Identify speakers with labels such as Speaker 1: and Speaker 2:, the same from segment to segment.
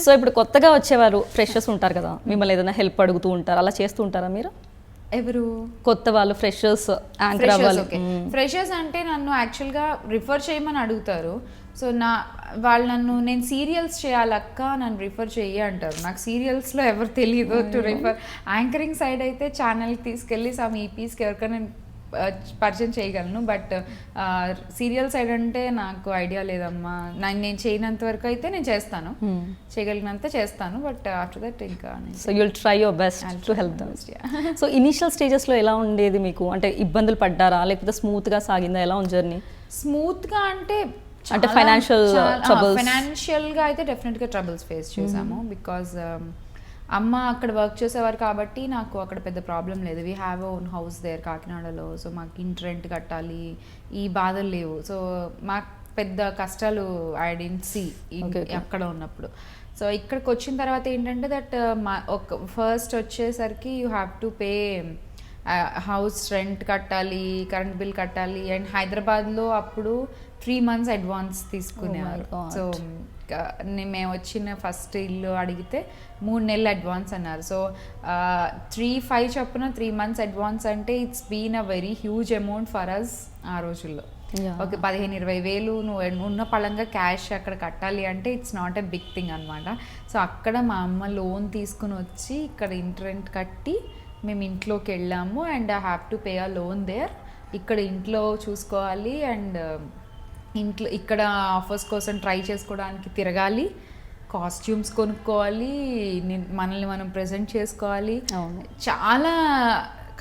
Speaker 1: So ఇప్పుడు కొత్తగా వచ్చేవారు ఫ్రెషర్స్ ఉంటారు కదా, మిమ్మల్ని ఏదైనా హెల్ప్ అడుగుతూ ఉంటారు, అలా చేస్తూ ఉంటారా మీరు?
Speaker 2: ఎవరు?
Speaker 1: కొత్త వాళ్ళు, ఫ్రెషర్స్, యాంకర్ అవ్వాలి.
Speaker 2: ఫ్రెషర్స్ అంటే నన్ను యాక్చువల్గా రిఫర్ చేయమని అడుగుతారు. సో వాళ్ళు నేను సీరియల్స్ చేయాలక్క, నన్ను రిఫర్ చెయ్యి అంటారు. నాకు సీరియల్స్లో ఎవరు తెలియదు టు రిఫర్. యాంకరింగ్ సైడ్ అయితే ఛానల్కి తీసుకెళ్ళి సమ్ ఈపీస్కి ఎవరికైనా నేను పరిచయం చేయగలను. బట్ సీరియల్ సైడ్ అంటే నాకు ఐడియా లేదమ్మా. నేను చేయనంత వరకు అయితే నేను చేస్తాను, చేయగలిగినంత చేస్తాను. బట్ ఆఫ్టర్ దట్ ఇంకా
Speaker 1: so you'll try your best to help them. So initial స్టేజెస్లో ఎలా ఉండేది మీకు? అంటే ఇబ్బందులు పడ్డారా, లేకపోతే స్మూత్గా సాగిందా? ఎలా ఉంది జర్నీ?
Speaker 2: స్మూత్గా అంటే ఫైనాన్షియల్గా అయితే డెఫినెట్గా ట్రబుల్స్ ఫేస్ చేసాము. బికాజ్ అమ్మ అక్కడ వర్క్ చేసేవారు కాబట్టి నాకు అక్కడ పెద్ద ప్రాబ్లం లేదు. We have own house there కాకినాడలో. సో మాకు ఇంటి రెంట్ కట్టాలి, ఈ బాధలు లేవు. సో మాకు పెద్ద కష్టాలు ఐ డెంట్ సీ అక్కడ ఉన్నప్పుడు. సో ఇక్కడికి వచ్చిన తర్వాత ఏంటంటే దట్ ఒక ఫస్ట్ వచ్చేసరికి you have to pay house rent కట్టాలి, కరెంట్ బిల్ కట్టాలి. అండ్ హైదరాబాద్లో అప్పుడు 3 months అడ్వాన్స్ తీసుకునేవారు. సో మేము వచ్చిన ఫస్ట్ ఇల్లు అడిగితే 3 నెలలు అడ్వాన్స్ అన్నారు. సో 3-5 చొప్పున 3 months అడ్వాన్స్ అంటే it's been a very huge amount for us ఆ రోజుల్లో. ఓకే, 15-20 వేలు నువ్వు ఉన్న పళంగా క్యాష్ అక్కడ కట్టాలి అంటే it's not a big thing అనమాట. సో అక్కడ మా అమ్మ లోన్ తీసుకుని వచ్చి ఇక్కడ ఇంటి రెంట్ కట్టి మేము ఇంట్లోకి వెళ్ళాము. And I have to pay a loan there. ఇక్కడ ఇంట్లో చూసుకోవాలి అండ్ ఇంట్లో ఇక్కడ ఆఫర్స్ కోసం ట్రై చేసుకోవడానికి తిరగాలి, కాస్ట్యూమ్స్ కొనుక్కోవాలి, మనల్ని మనం ప్రెజెంట్ చేసుకోవాలి. చాలా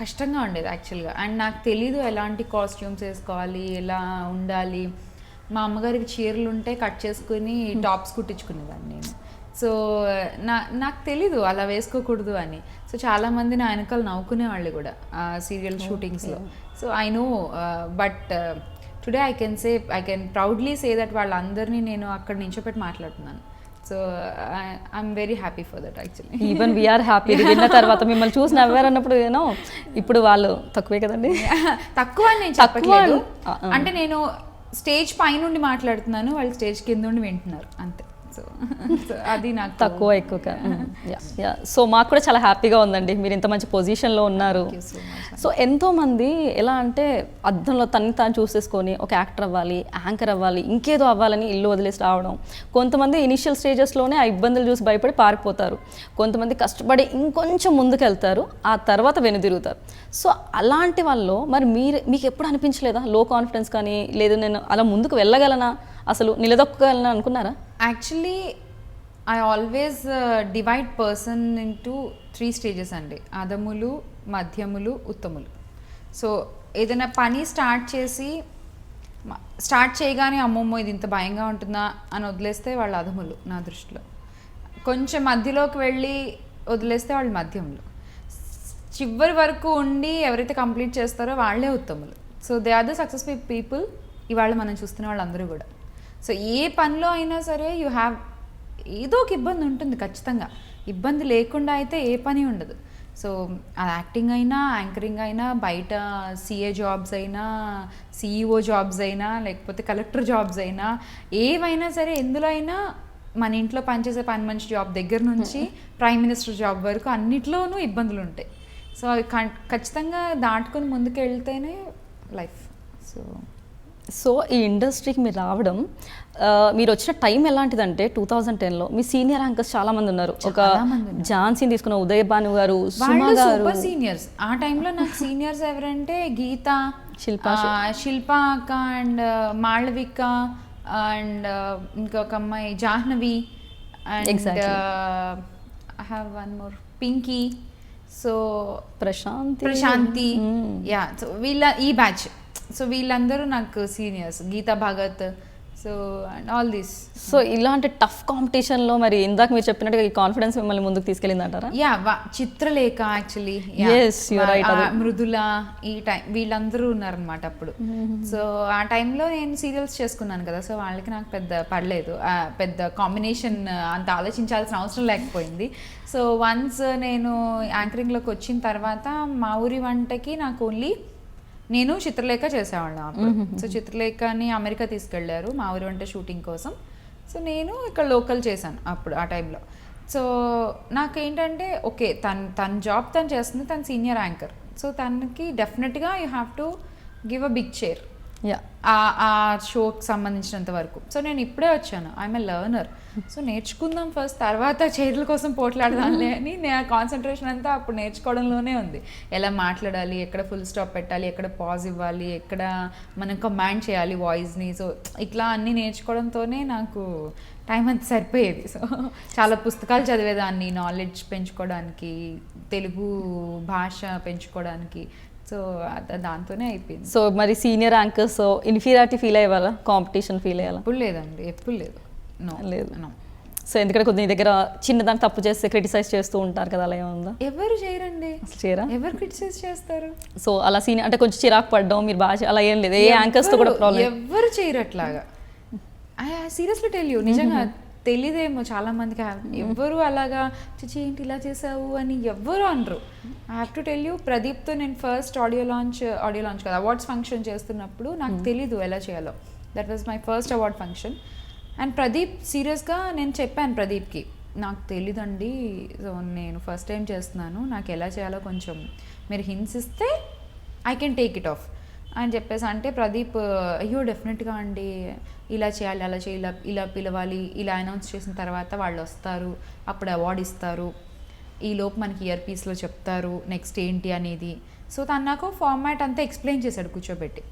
Speaker 2: కష్టంగా ఉండేది యాక్చువల్గా. అండ్ నాకు తెలీదు ఎలాంటి కాస్ట్యూమ్స్ వేసుకోవాలి, ఎలా ఉండాలి. మా అమ్మగారికి చీరలు ఉంటే కట్ చేసుకుని టాప్స్ కుట్టించుకునేదాన్ని నేను. సో నాకు తెలీదు అలా వేసుకోకూడదు అని. సో చాలామంది నా వెనకాల నవ్వుకునేవాళ్ళు కూడా సీరియల్ షూటింగ్స్లో. So I know, but today I can proudly say that వాళ్ళందరినీ నేను అక్కడ నించోపెట్టి మాట్లాడుతున్నాను. So I'm very happy for that actually.
Speaker 1: Even we're happy. విన్న తర్వాత మిమ్మల్ని చూసి నవ్వారన్నప్పుడు ఏనో, ఇప్పుడు వాళ్ళు తక్కువే కదండి.
Speaker 2: తక్కువ అని నేను చెప్పట్లేదు. అంటే నేను స్టేజ్ పైనుండి మాట్లాడుతున్నాను, వాళ్ళు స్టేజ్ కింద ఉండి వింటున్నారు అంతే. సో అది నాకు
Speaker 1: తక్కువ ఎక్కువ. సో మాకు కూడా చాలా హ్యాపీగా ఉందండి, మీరు ఇంత మంచి పొజిషన్లో ఉన్నారు. సో ఎంతోమంది ఎలా అంటే అద్దంలో తన్ని తాను చూసేసుకొని ఒక యాక్టర్ అవ్వాలి, యాంకర్ అవ్వాలి, ఇంకేదో అవ్వాలని ఇల్లు వదిలేసి రావడం. కొంతమంది ఇనిషియల్ స్టేజెస్లోనే ఆ ఇబ్బందులు చూసి భయపడి పారిపోతారు. కొంతమంది కష్టపడి ఇంకొంచెం ముందుకు వెళ్తారు, ఆ తర్వాత వెనుదిరుగుతారు. సో అలాంటి వాళ్ళు మరి మీకు ఎప్పుడు అనిపించలేదా లో కాన్ఫిడెన్స్ కానీ, లేదు నేను అలా ముందుకు వెళ్ళగలనా, అసలు నిలదొక్కగలనా అనుకున్నారా?
Speaker 2: Actually I always divide person into 3 stages అండి: అధములు, మధ్యములు, ఉత్తములు. సో ఏదైనా పని స్టార్ట్ చేయగానే అమ్మమ్మో ఇది ఇంత భయంగా ఉంటుందా అని వదిలేస్తే వాళ్ళు అధములు నా దృష్టిలో. కొంచెం మధ్యలోకి వెళ్ళి వదిలేస్తే వాళ్ళు మధ్యములు. చివరి వరకు ఉండి ఎవరైతే కంప్లీట్ చేస్తారో వాళ్ళే ఉత్తములు. So they are the successful people. ఇవాళ మనం చూస్తున్న వాళ్ళందరూ కూడా. సో ఏ పనిలో అయినా సరే యూ హ్యావ్ ఏదో ఒక ఇబ్బంది ఉంటుంది ఖచ్చితంగా. ఇబ్బంది లేకుండా అయితే ఏ పని ఉండదు. సో అది యాక్టింగ్ అయినా, యాంకరింగ్ అయినా, బయట సిఏ జాబ్స్ అయినా, సిఈఓ జాబ్స్ అయినా, లేకపోతే కలెక్టర్ జాబ్స్ అయినా, ఏవైనా సరే ఎందులో అయినా మన ఇంట్లో పనిచేసే పని మనిషి జాబ్ దగ్గర నుంచి ప్రైమ్ మినిస్టర్ జాబ్ వరకు అన్నిట్లోనూ ఇబ్బందులు ఉంటాయి. సో అవి ఖచ్చితంగా దాటుకొని ముందుకు వెళ్తేనే లైఫ్.
Speaker 1: సో ఈ ఇండస్ట్రీకి మీరు రావడం, మీరు వచ్చిన టైం ఎలాంటిదంటే 2010లో మీ సీనియర్ యాంకర్స్ చాలా మంది ఉన్నారు. ఒక ఝాన్సీని తీసుకున్న ఉదయ్ భాను గారు, సుమా గారు,
Speaker 2: సూపర్ సీనియర్స్. ఆ టైంలో నాకు సీనియర్స్ ఎవరంటే గీత, శిల్ప అక్క అండ్ మాళవిక అండ్ ఇంకొక అమ్మాయి Jahnavi and I have one more Pinky, so Prashanti. Yeah, so వీళ్ళ ఈ బ్యాచ్. సో వీళ్ళందరూ నాకు seniors, Geetha Bhagat, so and all this.
Speaker 1: So ఇలాంటి టఫ్ కాంపిటీషన్లో మరి ఇందాక మీరు చెప్పినట్టుగా ఈ కాన్ఫిడెన్స్ మిమ్మల్ని ముందుకు తీసుకెళ్ళింది అంటారా?
Speaker 2: యా, చిత్రలేఖ యాక్చువల్లీ, మృదుల, ఈ టైం వీళ్ళందరూ ఉన్నారనమాట అప్పుడు. సో ఆ టైంలో నేను సీరియల్స్ చేసుకున్నాను కదా, సో వాళ్ళకి నాకు పెద్ద పడలేదు, పెద్ద కాంబినేషన్ అంత ఆలోచించాల్సిన అవసరం లేకపోయింది. సో వన్స్ నేను యాంకరింగ్లోకి వచ్చిన తర్వాత మా ఊరి వంటకి నాకు ఓన్లీ నేను చిత్రలేఖ చేసేవాళ్ళం అప్పుడు. సో చిత్రలేఖని అమెరికా తీసుకెళ్లారు మా ఊరి వంట షూటింగ్ కోసం. సో నేను ఇక్కడ లోకల్ చేశాను అప్పుడు ఆ టైంలో. సో నాకేంటంటే ఓకే తన జాబ్ తను చేస్తుంది, తను సీనియర్ యాంకర్. సో తనకి డెఫినెట్గా you have to give a big share ఆ షోకి సంబంధించినంత వరకు. సో నేను ఇప్పుడే వచ్చాను, ఐఎమ్ ఏ లర్నర్. సో నేర్చుకుందాం ఫస్ట్, తర్వాత చేతుల కోసం పోట్లాడదాంలే అని నా కాన్సన్ట్రేషన్ అంతా అప్పుడు నేర్చుకోవడంలోనే ఉంది. ఎలా మాట్లాడాలి, ఎక్కడ ఫుల్ స్టాప్ పెట్టాలి, ఎక్కడ పాజ్ ఇవ్వాలి, ఎక్కడ మనం కమాండ్ చేయాలి వాయిస్ని. సో ఇట్లా అన్నీ నేర్చుకోవడంతోనే నాకు టైం అంతా సరిపోయేది. సో చాలా పుస్తకాలు చదివేదాన్ని నాలెడ్జ్ పెంచుకోవడానికి, తెలుగు భాష పెంచుకోవడానికి. సో దాంతోనే అయిపోయింది.
Speaker 1: సో మరి సీనియర్ యాంకర్స్ ఇన్ఫీరియారిటీ ఫీల్ అయ్యేవాళ్ళ, కాంపిటీషన్ ఫీల్ అయ్యాలా?
Speaker 2: ఎప్పుడు లేదండి, ఎప్పుడు లేదు.
Speaker 1: లేదు. సో ఎందుకంటే కొద్ది దగ్గర చిన్నదాన్ని తప్పు చేస్తే క్రిటిసైజ్ చేస్తూ ఉంటారు కదా, అలా ఏముందా?
Speaker 2: ఎవరు చేయరండి,
Speaker 1: అసలు చేయరా?
Speaker 2: ఎవరు క్రిటిసైజ్ చేస్తారు?
Speaker 1: సో అలా సీనియర్ అంటే కొంచెం చిరాకు పడ్డం మీరు బాగా అలా ఏం లేదు, ఏ యాంకర్స్తో కూడా ప్రాబ్లం?
Speaker 2: ఎవరు చేయరు అట్లాగా. ఐ సీరియస్లీ టెల్ యూ, నిజంగా తెలీదేమో చాలా మందికి. ఎవ్వరు అలాగా చిచి ఏంటి ఇలా చేసావు అని ఎవ్వరు అనరు. I have to tell you, ప్రదీప్తో నేను ఫస్ట్ ఆడియో లాంచ్ కదా అవార్డ్స్ ఫంక్షన్ చేస్తున్నప్పుడు నాకు తెలీదు ఎలా చేయాలో. That was my first award function. And Pradeep సీరియస్గా నేను చెప్పాను ప్రదీప్కి, నాకు తెలీదండి, సో నేను ఫస్ట్ టైం చేస్తున్నాను, నాకు ఎలా చేయాలో కొంచెం మీరు హింట్స్ ఇస్తే I can take it of అని చెప్పేసి. అంటే ప్రదీప్ అయ్యో డెఫినెట్గా అండి, ఇలా చేయాలి, అలా చేయాలి, ఇలా పిలవాలి, ఇలా అనౌన్స్ చేసిన తర్వాత వాళ్ళు వస్తారు, అప్పుడు అవార్డు ఇస్తారు, ఈలోపు మనకి ఇయర్ పీస్లో చెప్తారు నెక్స్ట్ ఏంటి అనేది. సో తను నాకు ఫార్మాట్ అంతా ఎక్స్ప్లెయిన్ చేశాడు కూర్చోబెట్టి.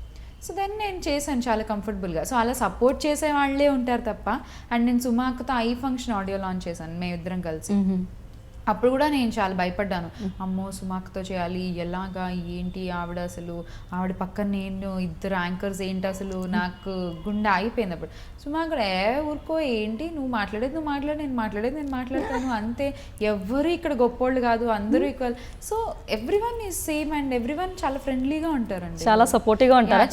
Speaker 2: సో దెన్ నేను చేశాను చాలా కంఫర్టబుల్గా. సో అలా సపోర్ట్ చేసే వాళ్ళే ఉంటారు తప్ప. అండ్ నేను సుమాకతో ఐ ఫంక్షన్ ఆడియో లాంచ్ చేశాను మేమిద్దరం కలిసి. అప్పుడు కూడా నేను చాలా భయపడ్డాను, అమ్మో సుమాక్తో చేయాలి, ఎలాగా ఏంటి, ఆవిడ పక్కన నేను ఇద్దరు యాంకర్స్ ఏంటి, అసలు నాకు గుండె అయిపోయింది అప్పుడు. సుమాక్ కూడా ఊరుకో ఏంటి, నువ్వు మాట్లాడేది నేను మాట్లాడతాను అంతే, ఎవ్వరు ఇక్కడ గొప్పోళ్ళు కాదు, అందరూ equal. So everyone is same and everyone చాలా ఫ్రెండ్లీగా ఉంటారండి,
Speaker 1: చాలా సపోర్టివ్గా ఉంటారు,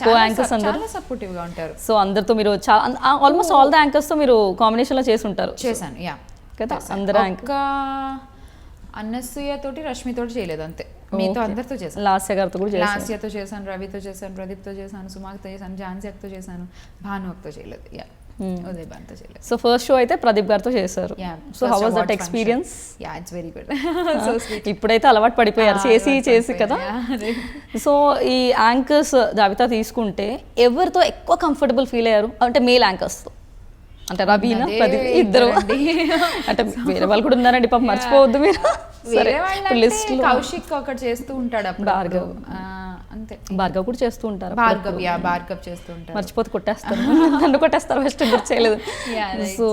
Speaker 2: చాలా సపోర్టివ్గా ఉంటారు.
Speaker 1: సో అందరితో మీరు ఆల్మోస్ట్ ఆల్ ద యాంకర్స్తో మీరు కాంబినేషన్లో
Speaker 2: చేశాను యా
Speaker 1: కదా. అందరూ
Speaker 2: అనసూయ తోటి రష్మి తోటి చేయలేదు అంతే, మీతో అందరితో చేశాను.
Speaker 1: లాస్య గారితో కూడా చేశాను,
Speaker 2: లాస్యతో చేశాను, రవితో చేశాను, ప్రదీప్తో చేశాను, సుమాక్తో చేశాను, ఝాన్సీ అక్కతో చేశాను, భాను అక్కతో చేయలేదు, యా ఉదయ్ బాన్తో చేయలేదు.
Speaker 1: సో ఫస్ట్ షో అయితే ప్రదీప్ గారితో చేశారు. So how was that experience?
Speaker 2: Yeah it's very good.
Speaker 1: ఇప్పుడైతే అలవాటు పడిపోయారు చేసి కదా. సో ఈ యాంకర్స్ జాబితా తీసుకుంటే ఎవరితో ఎక్కువ కంఫర్టబుల్ ఫీల్ అయ్యారు అంటే మేల్ యాంకర్స్తో? అంటే రబీనా, ప్రదీప్ ఇద్దరు, అంటే వేరే వాళ్ళు కూడా ఉన్నారండి పాపం, మర్చిపోవద్దు మీరు.
Speaker 2: కౌశిక్ ఒకటి చేస్తూ ఉంటాడు, భార్గవ్ అంతే,
Speaker 1: భార్గవ్ కూడా చేస్తూ ఉంటారు,
Speaker 2: భార్గవ్ చేస్తూ ఉంటారు,
Speaker 1: మర్చిపోతే కొట్టేస్తారు, నన్ను కొట్టేస్తారు ఫస్ట్ గుర్తు చేయలేదు.
Speaker 2: సో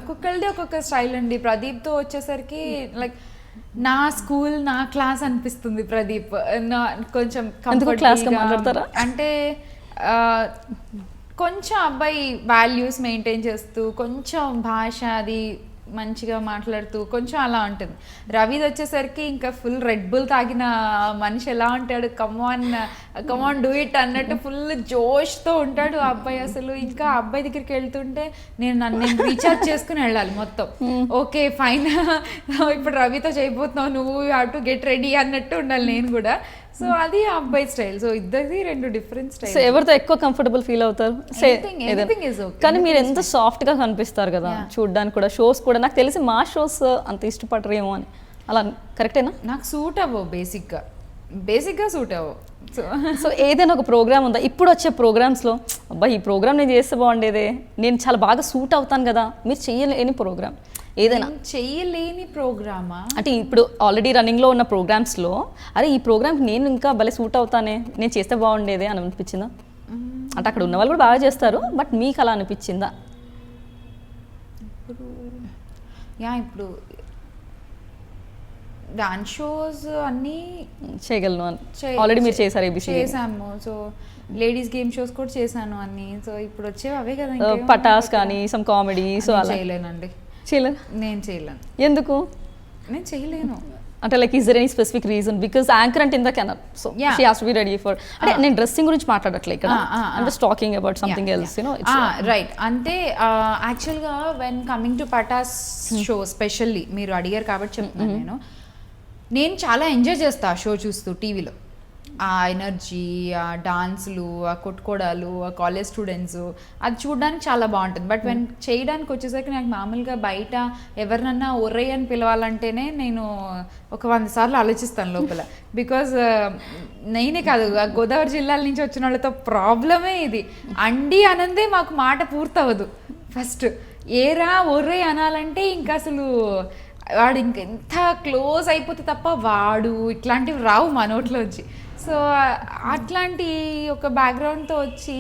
Speaker 2: ఒక్కొక్కరిది ఒక్కొక్క స్టైల్ అండి. ప్రదీప్తో వచ్చేసరికి లైక్ నా స్కూల్ నా క్లాస్ అనిపిస్తుంది ప్రదీప్. కొంచెం
Speaker 1: క్లాస్ గా మాట్లాడతారా
Speaker 2: అంటే కొంచెం అబ్బాయి వాల్యూస్ మెయింటైన్ చేస్తూ, కొంచెం భాష అది మంచిగా మాట్లాడుతూ కొంచెం అలా ఉంటుంది. రవిది వచ్చేసరికి ఇంకా ఫుల్ రెడ్ బుల్ తాగిన మనిషి ఎలా ఉంటాడు, కమాన్ డూ ఇట్ అన్నట్టు ఫుల్ జోష్తో ఉంటాడు ఆ అబ్బాయి. అసలు ఇంకా అబ్బాయి దగ్గరికి వెళ్తుంటే నేను రీఛార్జ్ చేసుకుని వెళ్ళాలి మొత్తం. ఓకే ఫైన్, ఇప్పుడు రవితో చేయబోతున్నావు నువ్వు, you have to get ready అన్నట్టు ఉండాలి నేను కూడా. సో అది ఆ అబ్బాయి స్టైల్. సో ఇద్దరిది రెండు డిఫరెంట్ స్టైల్.
Speaker 1: సో ఎవరితో ఎక్కువ కంఫర్టబుల్ ఫీల్ అవుతారు? కానీ మీరు ఎంత సాఫ్ట్ గా కనిపిస్తారు కదా చూడడానికి కూడా. షోస్ కూడా నాకు తెలిసి మా షోస్ అంత ఇష్టపడరేమో అని, అలా కరెక్టేనా?
Speaker 2: నాకు సూట్ అవ్వవు, బేసిక్గా సూట్ అవ్వవు.
Speaker 1: సో ఏదైనా ఒక ప్రోగ్రామ్ ఉందా ఇప్పుడు వచ్చే ప్రోగ్రామ్స్లో, అబ్బా ఈ ప్రోగ్రామ్ నేను చేస్తే బాగుండేదే, నేను చాలా బాగా సూట్ అవుతాను కదా, మీరు చెయ్యలేని ప్రోగ్రామ్ ఏదైనా?
Speaker 2: చెయ్యలేని ప్రోగ్రామా
Speaker 1: అంటే ఇప్పుడు ఆల్రెడీ రన్నింగ్లో ఉన్న ప్రోగ్రామ్స్లో అరే ఈ ప్రోగ్రామ్కి నేను ఇంకా భలే సూట్ అవుతానే, నేను చేస్తే బాగుండేదే అని అనిపించిందా? అంటే అక్కడ ఉన్న వాళ్ళు కూడా బాగా చేస్తారు, బట్ మీకు అలా అనిపించిందా?
Speaker 2: ఇప్పుడు డాన్స్ షోస్ అన్నీ
Speaker 1: చేయగలను అని ఆల్రెడీ మీరు చేశారు, ఏబీసీ
Speaker 2: చేసాము. సో లేడీస్ గేమ్ షోస్ కూడా చేశాను అన్ని. సో ఇప్పుడు వచ్చేవి అవే కదా,
Speaker 1: పటాస్ కానీ సమ్ కామెడీ. సో అలా
Speaker 2: చేయలేనండి, నేను చేయలేను.
Speaker 1: ఎందుకు?
Speaker 2: నేను చేయలేను
Speaker 1: అంటే like is there any specific reason? Because anchor అంటే in the canal, so she has to be ready for. అంటే నేను డ్రెస్సింగ్ గురించి మాట్లాడట్లే ఇక్కడ, I'm just talking about something else, you know.
Speaker 2: Right. అంటే యాక్చువల్గా when coming to Patas show specially మీరు అడిగారు కాబట్టి చెప్తున్నాను. నేను చాలా ఎంజాయ్ చేస్తా ఆ షో చూస్తూ టీవీలో. ఆ ఎనర్జీ, ఆ డాన్సులు, ఆ కొట్టుకోవడాలు, ఆ కాలేజ్ స్టూడెంట్స్, అది చూడడానికి చాలా బాగుంటుంది. బట్ వెన్ చేయడానికి వచ్చేసరికి నాకు మామూలుగా బయట ఎవరినన్నా ఒర్రే అని పిలవాలంటేనే నేను ఒక 100 సార్లు ఆలోచిస్తాను లోపల. బికాజ్ నేనే కాదు, ఆ గోదావరి జిల్లాల నుంచి వచ్చిన వాళ్ళతో ప్రాబ్లమే ఇది. అండి అనందే మాకు మాట పూర్తవదు. ఫస్ట్ ఏరా ఒర్రే అనాలంటే ఇంకా అసలు వాడు ఇంకెంత క్లోజ్ అయిపోతే తప్ప వాడు ఇట్లాంటివి రావు మా నోట్లో వచ్చి. సో అట్లాంటి ఒక బ్యాక్గ్రౌండ్తో వచ్చి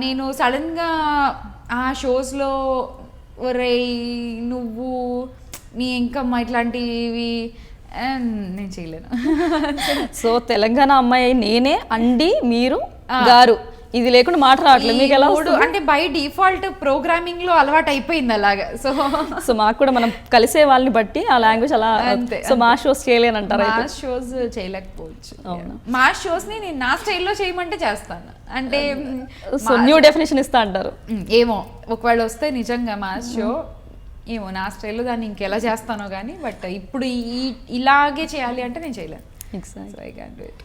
Speaker 2: నేను సడన్గా ఆ షోస్లో ఒరేయ్ నువ్వు నీ ఇంకమ్మ ఇట్లాంటివి నేను చేయలేను.
Speaker 1: సో తెలంగాణ అమ్మాయి నేనే, అండి, మీరు, గారు, ఇది లేకుండా మాట రావట్లేదు. మీకు ఎలా వస్తుంది?
Speaker 2: అంటే బై డిఫాల్ట్ ప్రోగ్రామింగ్ లో అలవాటు అయిపోయింది అలాగా.
Speaker 1: సో మాకు కూడా మనం కలిసే వాళ్ళని బట్టి ఆ లాంగ్వేజ్ అలా. సో మా షోస్ చేయలేనంటారా?
Speaker 2: మా షోస్ చేయలేకపోవచ్చు. మా షోస్ ని నేను నా స్టైల్లో చేయమంటే చేస్తాను. అంటే
Speaker 1: సో న్యూ డెఫినేషన్ ఇస్తా అంటారు.
Speaker 2: ఏమో ఒకవేళ వస్తే నిజంగా మా షో ఏమో నా స్టైల్లో దాన్ని ఇంకెలా చేస్తానో కానీ, బట్ ఇప్పుడు ఇలాగే చేయాలి అంటే నేను చేయలేను.
Speaker 1: Exactly.
Speaker 2: So I can't do it.